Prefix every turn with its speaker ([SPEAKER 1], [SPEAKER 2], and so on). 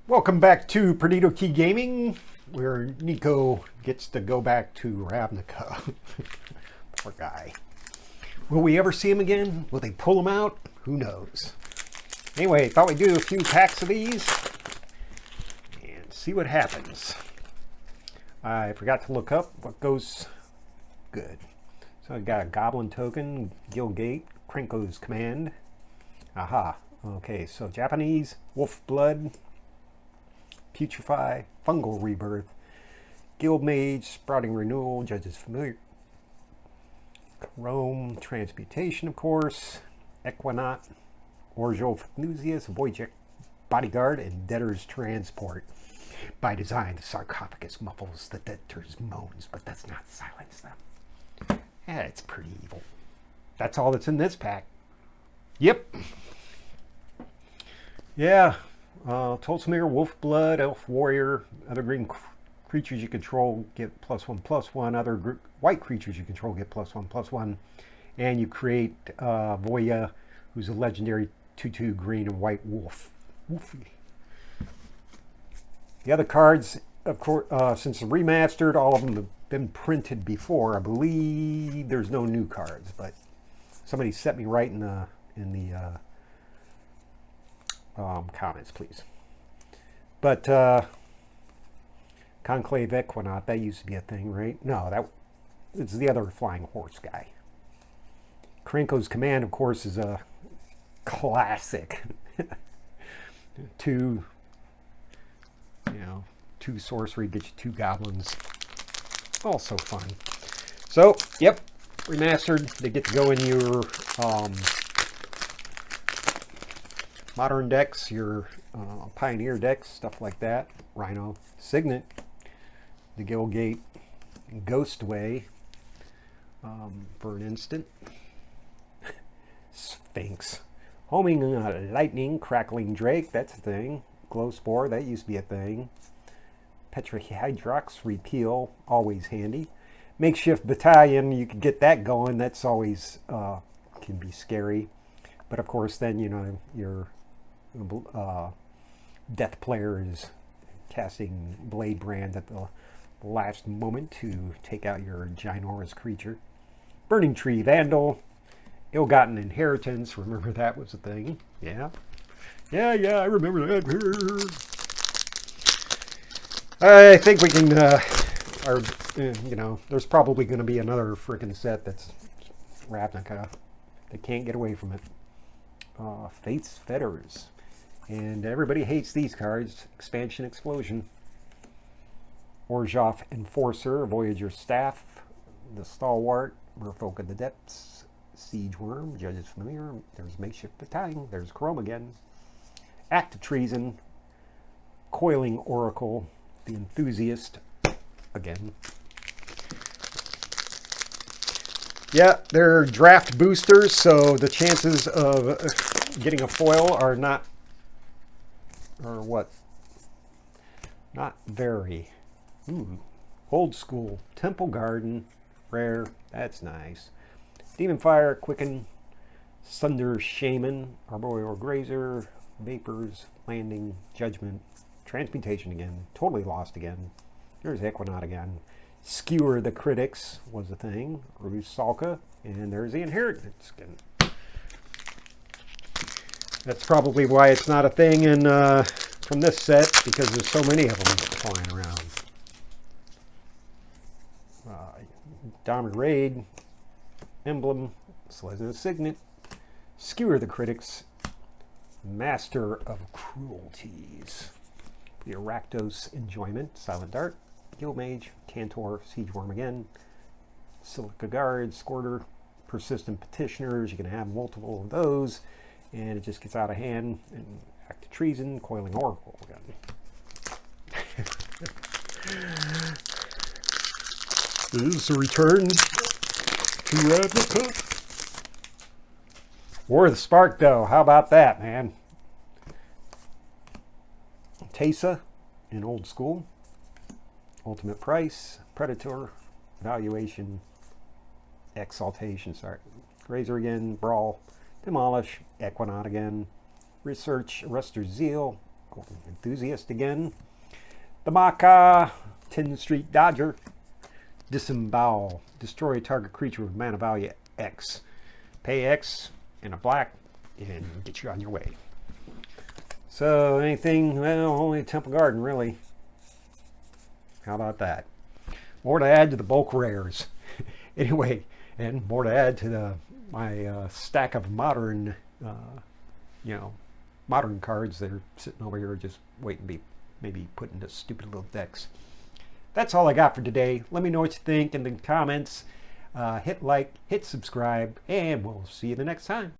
[SPEAKER 1] Welcome back to Perdido Key Gaming, where Nico gets to go back to Ravnica. Poor guy. Will we ever see him again? Will they pull him out? Who knows? Anyway, thought we'd do a few packs of these and see what happens. I forgot to look up what goes good. So I got a Goblin Token, Gilgate, Krenko's Command. Aha. Okay, so Japanese, Wolf Blood, Putrefy, Fungal Rebirth, Guild Mage, Sprouting Renewal, Judge's Familiar, Chrome, Transmutation, of course, Equinaut, Orgeol Enthusiast, Voidjet Bodyguard, and Debtor's Transport. By design, the sarcophagus muffles the debtor's moans, but does not silence them. Yeah, it's pretty evil. That's all that's in this pack. Yep. Yeah. Tolsimir, Wolf Blood, Elf Warrior, other green creatures you control get +1/+1. Other white creatures you control get +1/+1. And you create Voya, who's a legendary 2/2 green and white wolf. Woofy. The other cards, of course, since the remastered, all of them have been printed before. I believe there's no new cards, but somebody set me right in the comments, please. But Conclave Equinaut, that used to be a thing, right? No, that it's the other flying horse guy. Krenko's Command, of course, is a classic. two sorcery, get you 2 goblins. Also fun. So, yep, remastered. They get to go in your modern decks, your Pioneer decks, stuff like that. Rhino, Signet, the Gilgate, Ghostway, for an instant. Sphinx. Homing Lightning, Crackling Drake, that's a thing. Glow Spore, that used to be a thing. Petrihydrox, Repeal, always handy. Makeshift Battalion, you could get that going. That's always can be scary. But of course, then, your Death player is casting Blade Brand at the last moment to take out your ginormous creature. Burning Tree Vandal, Ill-Gotten Inheritance, remember that was a thing. Yeah, I remember that. I think we can, there's probably going to be another freaking set that's Ravnica. They can't get away from it. Fate's Fetters. And everybody hates these cards. Expansion Explosion. Orzhov Enforcer, Voyager Staff, the Stalwart, Merfolk of the Depths, Siege Worm, Judge's Familiar, there's Makeshift Battalion, there's Chrome again, Act of Treason, Coiling Oracle, the Enthusiast, again. Yeah, they're draft boosters, so the chances of getting a foil are not very. Ooh, Old School, Temple Garden, rare, that's nice. Demon Fire, Quicken, Sunder Shaman, Arboreal Grazer, Vapors, Landing, Judgment, Transmutation again, Totally Lost again. There's Equinaut again. Skewer the Critics was a thing. Rusalka, and there's the Inheritance again. That's probably why it's not a thing in from this set, because there's so many of them flying around. Dominant Raid, Emblem, Sleasant Signet, Skewer the Critics, Master of Cruelties, the Arachdos Enjoyment, Silent Dart, Guild Mage, Cantor, Siege Worm again, Silica Guard, Squirter, Persistent Petitioners, you can have multiple of those, and it just gets out of hand, and Act of Treason, Coiling Oracle again. This is a return to Ravnica. War of the Spark, though. How about that, man? Tesa in Old School. Ultimate Price. Predator. Valuation. Exaltation. Sorry. Grazer again. Brawl. Demolish. Equinaut again. Research. Arrestor Zeal. enthusiast again. The Maka, 10th Street Dodger. Disembowel. Destroy a target creature with mana value X. Pay X and a black and get you on your way. So anything, well, only Temple Garden really. How about that? More to add to the bulk rares. Anyway, and more to add to my stack of modern, modern cards that are sitting over here just waiting to be maybe put into stupid little decks. That's all I got for today. Let me know what you think in the comments. Hit like, hit subscribe, and we'll see you the next time.